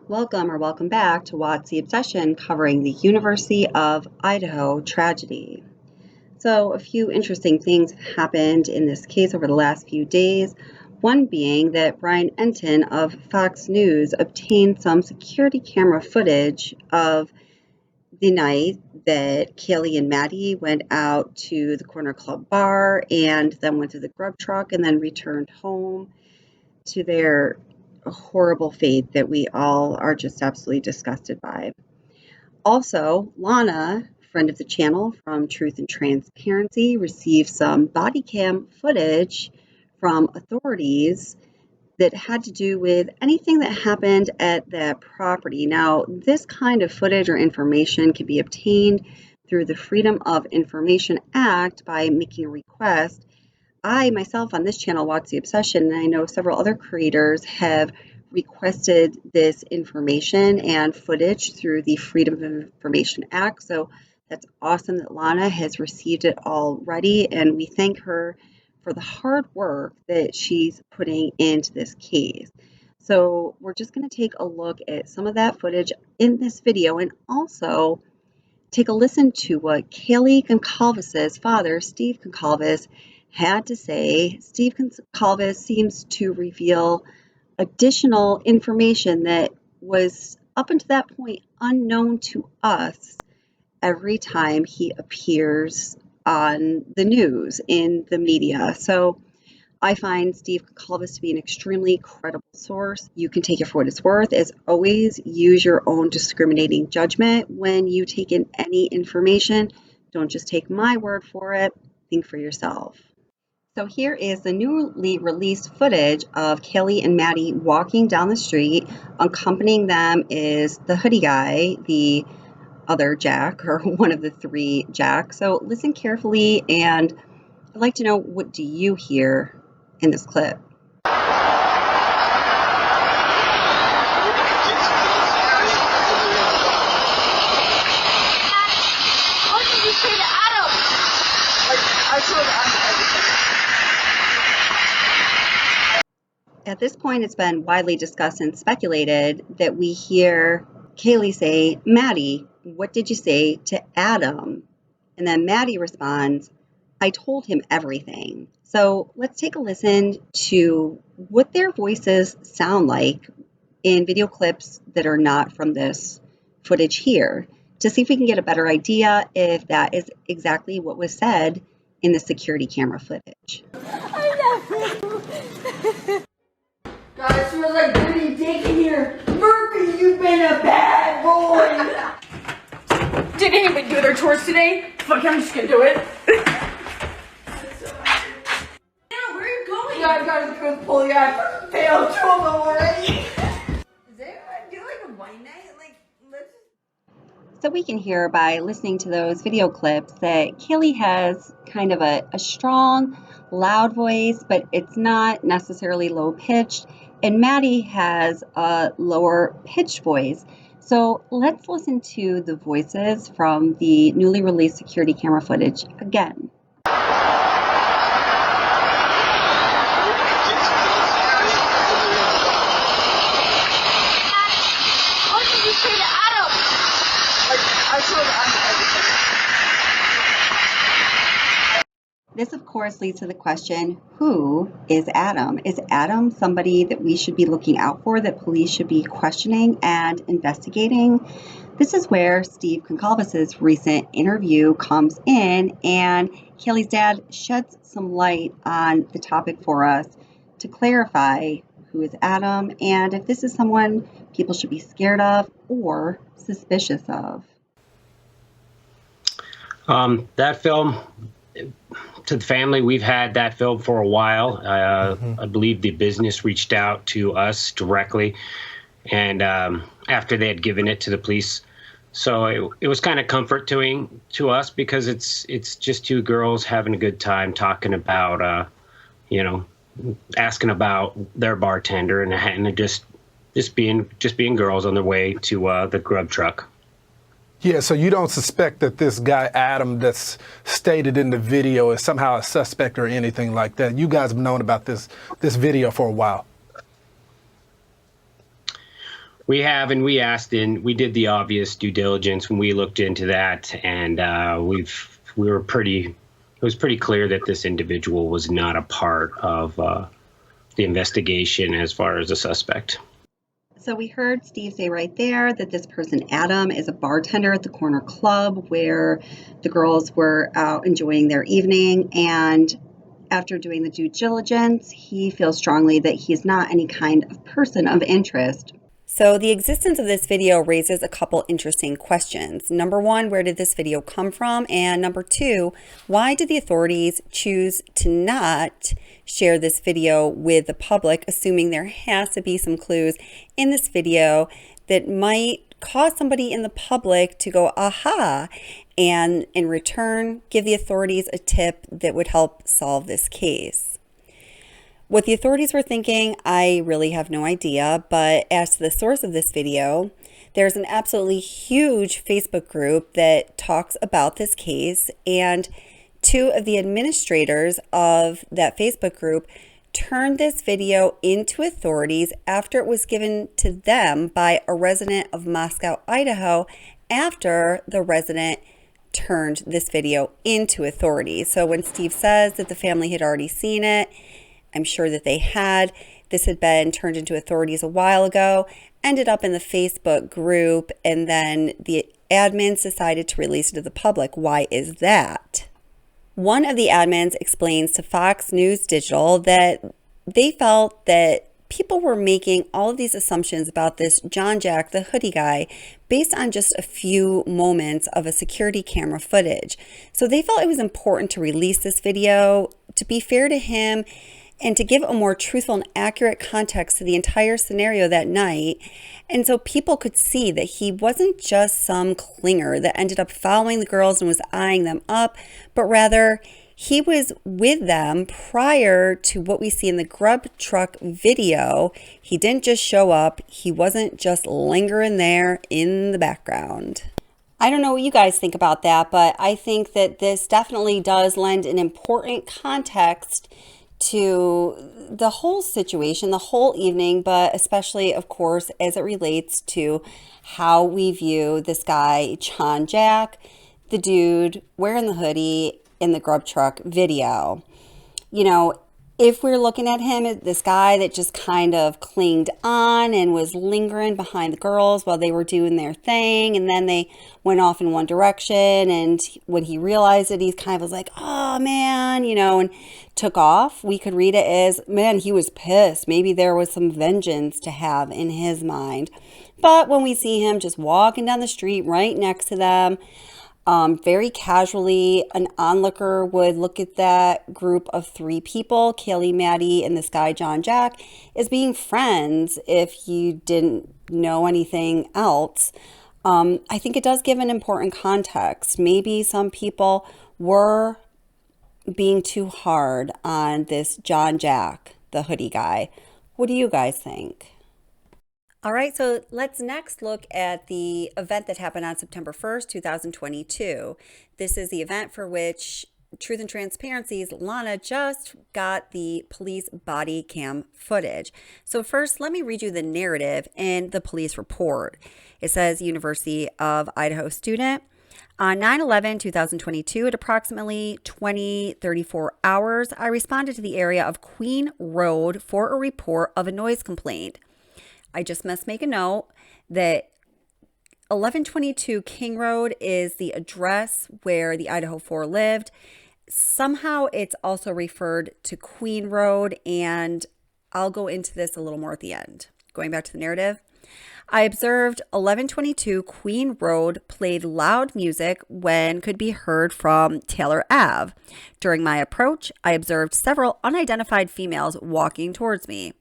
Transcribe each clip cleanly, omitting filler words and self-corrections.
Welcome or welcome back to What's the Obsession, covering the University of Idaho tragedy. So a few interesting things happened in this case over the last few days. One being that Brian Enton of Fox News obtained some security camera footage of the night that Kaylee and Maddie went out to the Corner Club bar and then went to the grub truck and then returned home to their horrible fate that we all are just absolutely disgusted by. Also, Lana, friend of the channel from Truth and Transparency, received some body cam footage from authorities that had to do with anything that happened at that property. Now, this kind of footage or information can be obtained through the Freedom of Information Act by making a request. I myself on this channel, What's the Obsession, and I know several other creators have requested this information and footage through the Freedom of Information Act. So that's awesome that Lana has received it already, and we thank her for the hard work that she's putting into this case. So we're just going to take a look at some of that footage in this video and also take a listen to what Kaylee Goncalves' father, Steve Goncalves, had to say. Steve Goncalves seems to reveal additional information that was up until that point unknown to us every time he appears on the news, in the media. So I find Steve Goncalves to be an extremely credible source. You can take it for what it's worth. As always, use your own discriminating judgment when you take in any information. Don't just take my word for it. Think for yourself. So here is the newly released footage of Kaylee and Maddie walking down the street. Accompanying them is the hoodie guy, the other Jack, or one of the three Jacks. So listen carefully, and I'd like to know, what do you hear in this clip? What did you say to Adam? I told Adam everything. At this point, it's been widely discussed and speculated that we hear Kaylee say, "Maddie, what did you say to Adam?" And then Maddie responds, "I told him everything." So let's take a listen to what their voices sound like in video clips that are not from this footage here, to see if we can get a better idea if that is exactly what was said in the security camera footage. Guys, smells like dirty dick in here. Murphy, you've been a bad boy. Did anybody do their chores today? Fuck, I'm just gonna do it. Now, where are you going? Yeah, I gotta go to the pool. Yeah, I fucking failed 2 of them already. Does anyone do like a wine night? Like, let's just... So we can hear by listening to those video clips that Kaylee has kind of a strong, loud voice, but it's not necessarily low pitched. And Maddie has a lower pitched voice. So let's listen to the voices from the newly released security camera footage again. What did you say to Adam? I told Adam everything. This, of course, leads to the question, who is Adam? Is Adam somebody that we should be looking out for, that police should be questioning and investigating? This is where Steve Goncalves' recent interview comes in, and Kaylee's dad sheds some light on the topic for us to clarify who is Adam and if this is someone people should be scared of or suspicious of. That film, to the family, we've had that film for a while. I believe the business reached out to us directly, and after they had given it to the police. So it was kind of comforting to us, because it's just two girls having a good time talking about, asking about their bartender and just being girls on their way to the grub truck. Yeah, so you don't suspect that this guy, Adam, that's stated in the video is somehow a suspect or anything like that? You guys have known about this video for a while. We have, and we asked, and we did the obvious due diligence when we looked into that, and we were pretty. It was pretty clear that this individual was not a part of the investigation as far as a suspect. So we heard Steve say right there that this person, Adam, is a bartender at the corner club where the girls were out enjoying their evening, and after doing the due diligence, he feels strongly that he's not any kind of person of interest. So the existence of this video raises a couple interesting questions. Number one, where did this video come from? And number two, why did the authorities choose to not share this video with the public, assuming there has to be some clues in this video that might cause somebody in the public to go, aha, and in return, give the authorities a tip that would help solve this case? What the authorities were thinking, I really have no idea, but as to the source of this video, there's an absolutely huge Facebook group that talks about this case, and two of the administrators of that Facebook group turned this video into authorities after it was given to them by a resident of Moscow, Idaho, after the resident turned this video into authorities. So when Steve says that the family had already seen it, I'm sure that they had. This had been turned into authorities a while ago, ended up in the Facebook group, and then the admins decided to release it to the public. Why is that? One of the admins explains to Fox News Digital that they felt that people were making all of these assumptions about this John Jack, the hoodie guy, based on just a few moments of a security camera footage. So they felt it was important to release this video to be fair to him and to give a more truthful and accurate context to the entire scenario that night. And so people could see that he wasn't just some clinger that ended up following the girls and was eyeing them up, but rather he was with them prior to what we see in the grub truck video. He didn't just show up. He wasn't just lingering there in the background. I don't know what you guys think about that, but I think that this definitely does lend an important context to the whole situation, the whole evening, but especially, of course, as it relates to how we view this guy, John Jack, the dude wearing the hoodie in the grub truck video. You know, if we're looking at him as this guy that just kind of clinged on and was lingering behind the girls while they were doing their thing, and then they went off in one direction, and when he realized it, he kind of was like, oh man, you know, and took off. We could read it as, man, he was pissed. Maybe there was some vengeance to have in his mind. But when we see him just walking down the street right next to them, very casually, an onlooker would look at that group of three people, Kaylee, Maddie, and this guy, John Jack, as being friends if you didn't know anything else. I think it does give an important context. Maybe some people were being too hard on this John Jack, the hoodie guy. What do you guys think? All right, so let's next look at the event that happened on September 1st, 2022. This is the event for which Truth and Transparency's Lana just got the police body cam footage. So first, let me read you the narrative in the police report. It says, University of Idaho student, on 9/11/2022 at approximately 20:34 hours, I responded to the area of Queen Road for a report of a noise complaint. I just must make a note that 1122 King Road is the address where the Idaho 4 lived. Somehow it's also referred to Queen Road, and I'll go into this a little more at the end. Going back to the narrative, I observed 1122 Queen Road played loud music when could be heard from Taylor Ave. During my approach, I observed several unidentified females walking towards me.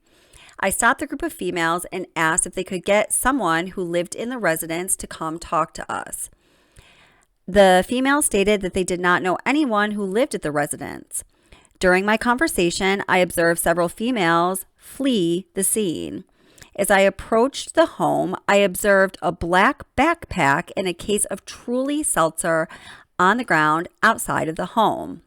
I stopped the group of females and asked if they could get someone who lived in the residence to come talk to us. The females stated that they did not know anyone who lived at the residence. During my conversation, I observed several females flee the scene. As I approached the home, I observed a black backpack and a case of Truly Seltzer on the ground outside of the home.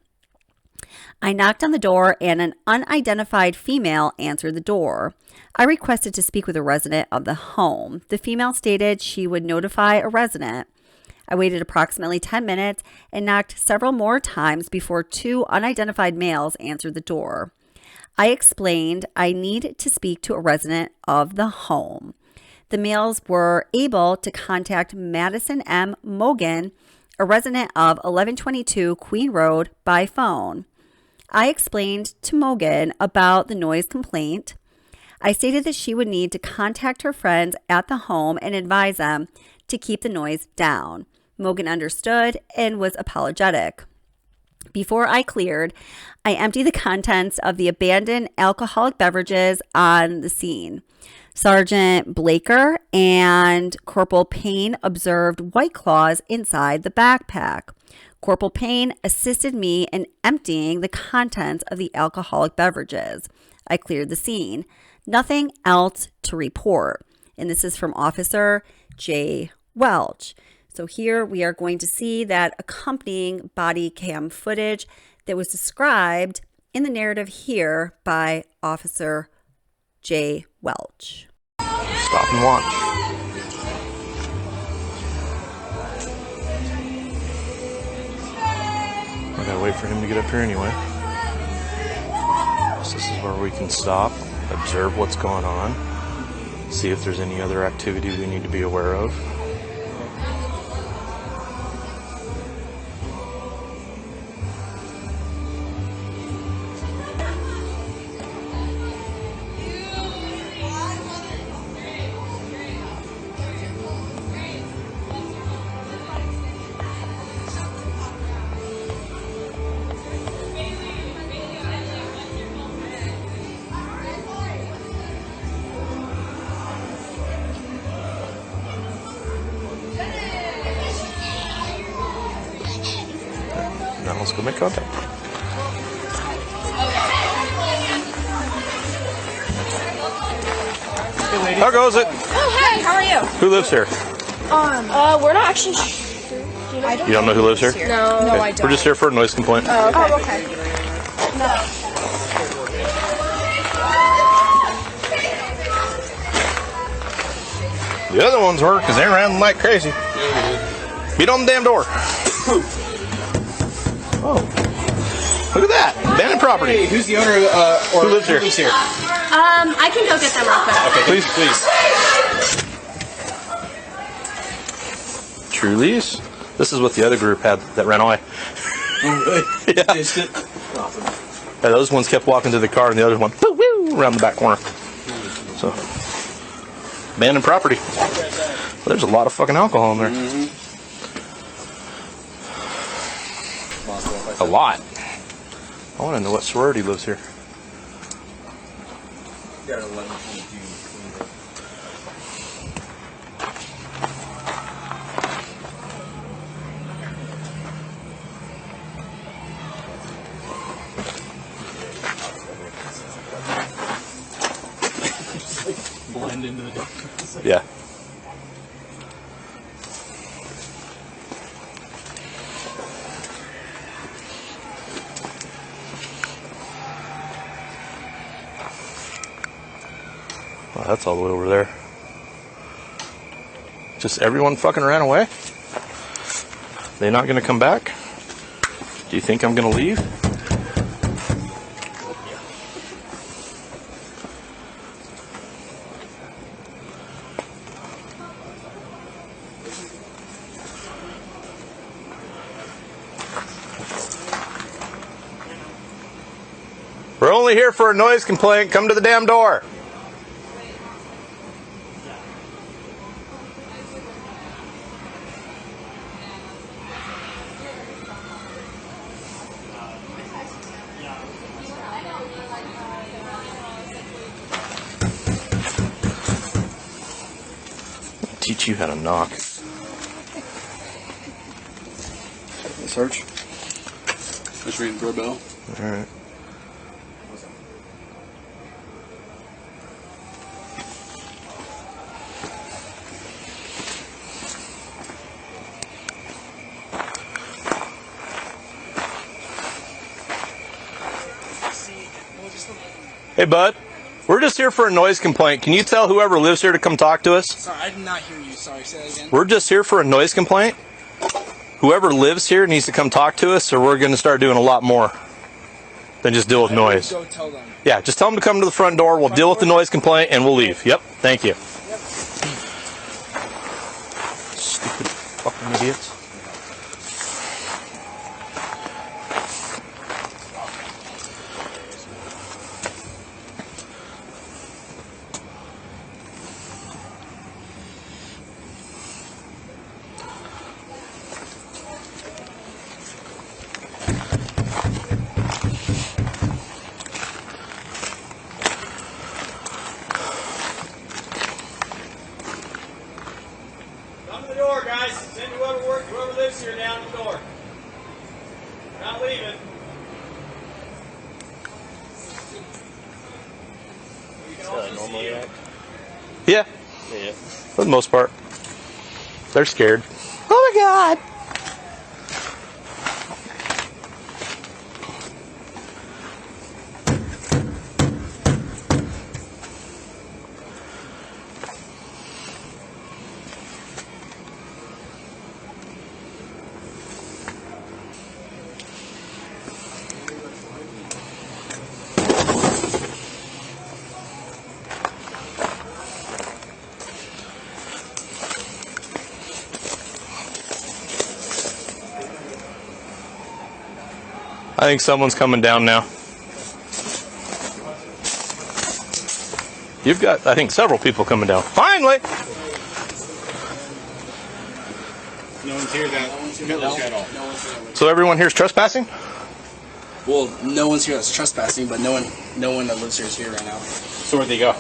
I knocked on the door and an unidentified female answered the door. I requested to speak with a resident of the home. The female stated she would notify a resident. I waited approximately 10 minutes and knocked several more times before 2 unidentified males answered the door. I explained I need to speak to a resident of the home. The males were able to contact Madison M. Mogan, a resident of 1122 Queen Road, by phone. I explained to Mogan about the noise complaint. I stated that she would need to contact her friends at the home and advise them to keep the noise down. Mogan understood and was apologetic. Before I cleared, I emptied the contents of the abandoned alcoholic beverages on the scene. Sergeant Blaker and Corporal Payne observed White Claws inside the backpack. Corporal Payne assisted me in emptying the contents of the alcoholic beverages. I cleared the scene. Nothing else to report. And this is from Officer J. Welch. So here we are going to see that accompanying body cam footage that was described in the narrative here by Officer J. Welch. Stop and watch. I gotta wait for him to get up here anyway. So this is where we can stop, observe what's going on, see if there's any other activity we need to be aware of. Now let's go make contact. How goes it? Oh, hey, how are you? Who lives here? We're not actually sure. You don't know who lives here? No, Okay. I don't. We're just here for a noise complaint. Oh, okay. The other ones were because they ran like crazy. Beat on the damn door. Oh, look at that! Abandoned property. Hey, who's the owner or Who lives here? I can go get them real quick. Okay, please. True lease. This is what the other group had that ran away. Yeah. Yeah, those ones kept walking to the car, and the others went woo woo around the back corner. So, abandoned property. Well, there's a lot of fucking alcohol in there. A lot. I want to know what sorority lives here. Blend into the darkness. Yeah. Well, that's all the way over there. Just everyone fucking ran away? They not gonna come back? Do you think I'm gonna leave? We're only here for a noise complaint. Come to the damn door. Teach you how to knock. Search. Just ring the doorbell. All right. Hey, bud. We're just here for a noise complaint. Can you tell whoever lives here to come talk to us? Sorry, I did not hear you. Sorry, say that again. We're just here for a noise complaint. Whoever lives here needs to come talk to us, or we're going to start doing a lot more than just deal with noise. Go tell them. Yeah, just tell them to come to the front door. We'll deal with the noise complaint, and we'll leave. Yep, thank you. Stupid fucking idiots. Come to the door, guys. Send whoever lives here down the door. We're not leaving. Yeah, for the most part. They're scared. Oh my God. I think someone's coming down now. You've got, I think, several people coming down. Finally! No one's here at all. So everyone here's trespassing? Well, no one's here that's trespassing, but no one that lives here is here right now. So where'd they go?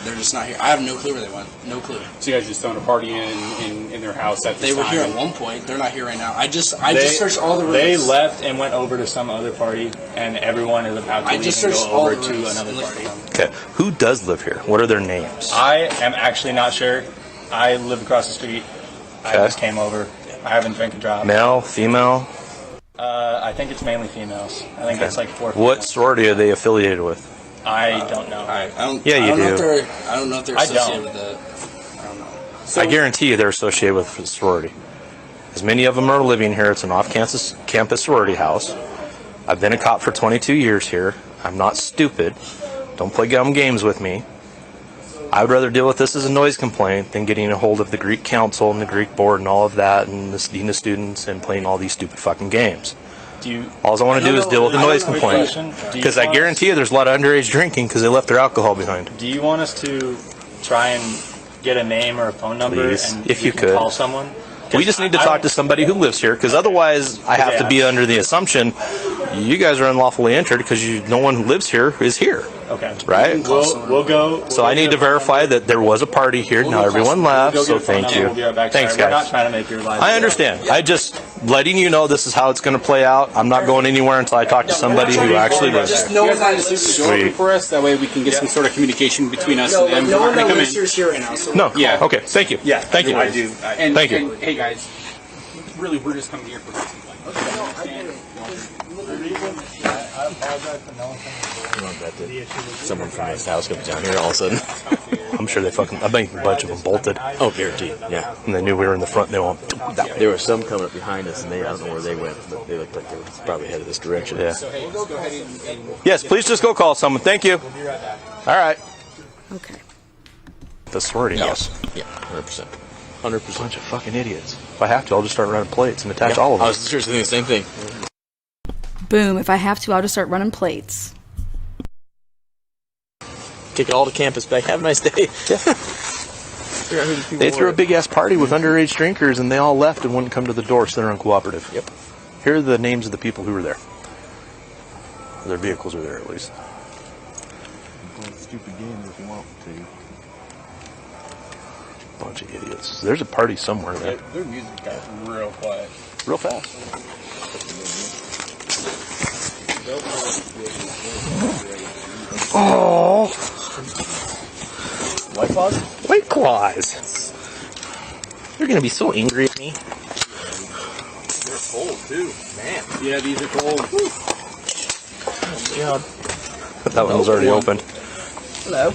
They're just not here. I have no clue where they went. No clue. So you guys just throwing a party in their house at this They were time? here at one point. They're not here right now. I just searched all the rooms. They left and went over to some other party, and everyone is about to leave and go over to another party. Okay, who does live here? What are their names? I am actually not sure. I live across the street. I just came over. I haven't drank a drop. Male, female? I think it's mainly females. I think it's like 4 females. What sorority are they affiliated with? I don't know. I don't know if they're I associated don't. with it. I don't know. I guarantee you they're associated with a sorority. As many of them are living here. It's an off-campus sorority house. I've been a cop for 22 years here. I'm not stupid. Don't play dumb games with me. I would rather deal with this as a noise complaint than getting a hold of the Greek council and the Greek board and all of that and the dean of students and playing all these stupid fucking games. All I want to do is deal with the noise complaint. Because I guarantee you there's a lot of underage drinking because they left their alcohol behind. Do you want us to try and get a name or a phone number? Please, and if we you can could. call someone? We just need to talk to somebody who lives here, because otherwise I have to be under the assumption you guys are unlawfully entered because no one who lives here is here. Okay. Right? We'll go. So I need to verify that there was a party here. Now everyone left, so thank you. We'll be right back. Thanks, Sorry, we're not guys. trying to make your life. I understand. I just letting you know this is how it's going to play out. I'm not going anywhere until I talk to somebody who actually lives Just here. no one open for us. That way we can get some sort of communication between us and them. No one They that come lives in. here is here right now. So No. Yeah. Okay. Thank you. Yeah. Thank you. I do. And, Thank you. And, hey guys, really, we're just coming here for this complaint. I apologize for knowing Someone from this house comes down here all of a sudden. I'm sure they fucking. I think a bunch of them bolted. Oh, guaranteed. Yeah. And they knew we were in the front. They went that way. There were some coming up behind us, and I don't know where they went, but they looked like they were probably headed this direction. Yeah. So hey, let's go ahead and Yes, please just go call someone. Thank you. we'll be right back. All right. Okay. The sorority house. Yeah, 100%. 100%. Bunch of fucking idiots. If I have to, I'll just start running plates and attach all of them. I was seriously thinking the same thing. Boom. If I have to, I'll just start running plates. Take it all to campus back. Have a nice day. They threw a big ass party with underage drinkers, and they all left and wouldn't come to the door, so they're uncooperative. Yep. Here are the names of the people who were there. Their vehicles are there, at least. Play stupid games if you want to. Bunch of idiots. There's a party somewhere there. Their music got real quiet. Real fast. Oh. White Claws? White Claws. They're going to be so angry at me. They're cold too, man. Yeah, these are cold. Oh, God. That one was already open. Hello.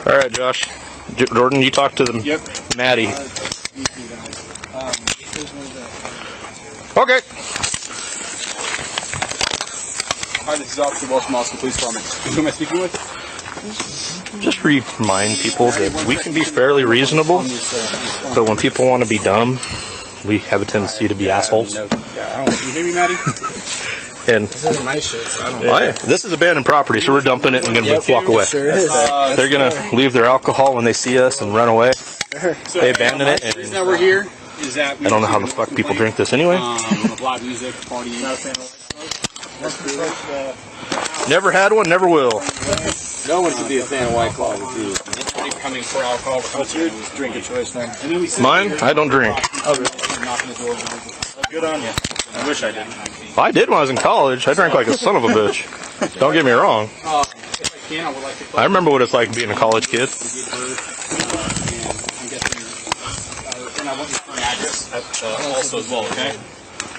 All right, Josh. Jordan, you talk to them. Yep. Maddie. Okay. Hi, this is Officer Wilson, Moscow Police Department. Who am I speaking with? Just remind people that we can be fairly reasonable, but when people want to be dumb, we have a tendency to be assholes. Yeah, I don't. You hear me, Maddie? And This is my shit, so I don't this is abandoned property, so we're dumping it and going to walk away. Sure is. They're going to leave their alcohol when they see us and run away. They abandon it. The reason that we're here is that I don't know how the fuck people drink this anyway. Live music, partying. Never had one, never will. No one should be a fan of White Claw with you. Anybody coming for alcohol, what's your drink of choice then? Mine? I don't drink. Good on you. I wish I didn't. I did when I was in college. I drank like a son of a bitch. Don't get me wrong. If I can, I would like to. I remember what it's like being a college kid. And I want your current address also as well, okay?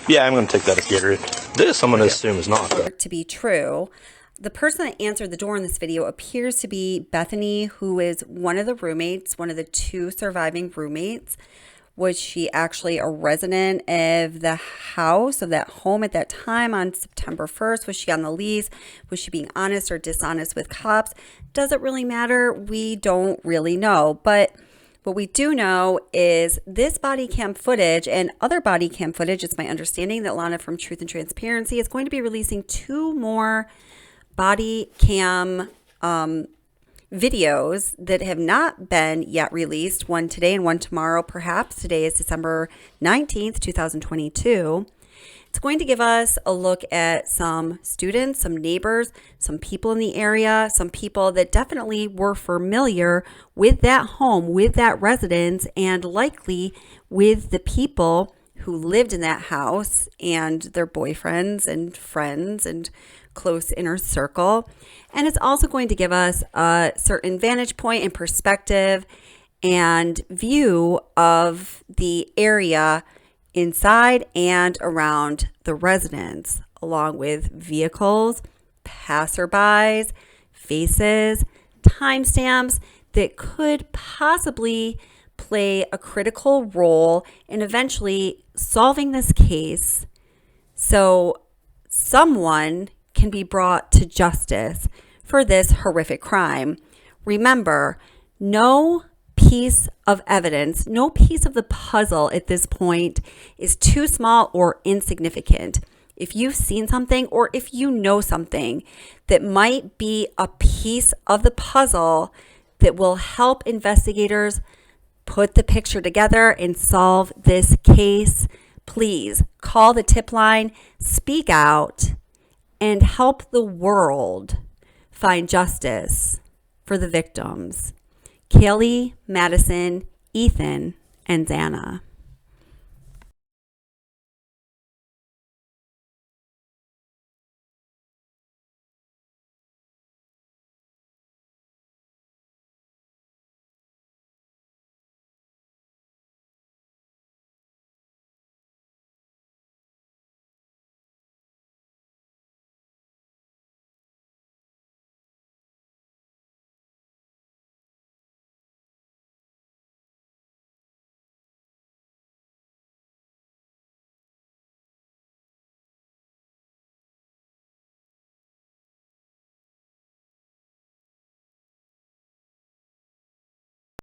Yeah, I'm going to take that as Gatorade. This I'm going to assume is not. To be true. The person that answered the door in this video appears to be Bethany, who is one of the roommates, one of the 2 surviving roommates. Was she actually a resident of the house, of that home at that time on September 1st? Was she on the lease? Was she being honest or dishonest with cops? Does it really matter? We don't really know. But what we do know is this body cam footage and other body cam footage, it's my understanding that Lana from Truth and Transparency is going to be releasing 2 more body cam videos that have not been yet released, one today and one tomorrow perhaps. Today is December 19th, 2022. It's going to give us a look at some students, some neighbors, some people in the area, some people that definitely were familiar with that home, with that residence, and likely with the people who lived in that house and their boyfriends and friends and close inner circle. And it's also going to give us a certain vantage point and perspective and view of the area inside and around the residence, along with vehicles, passerbys, faces, timestamps that could possibly play a critical role in eventually solving this case so someone can be brought to justice for this horrific crime. Remember, no piece of evidence, no piece of the puzzle at this point is too small or insignificant. If you've seen something or if you know something that might be a piece of the puzzle that will help investigators put the picture together and solve this case, please call the tip line, speak out, and help the world find justice for the victims. Kaylee, Madison, Ethan, and Xana.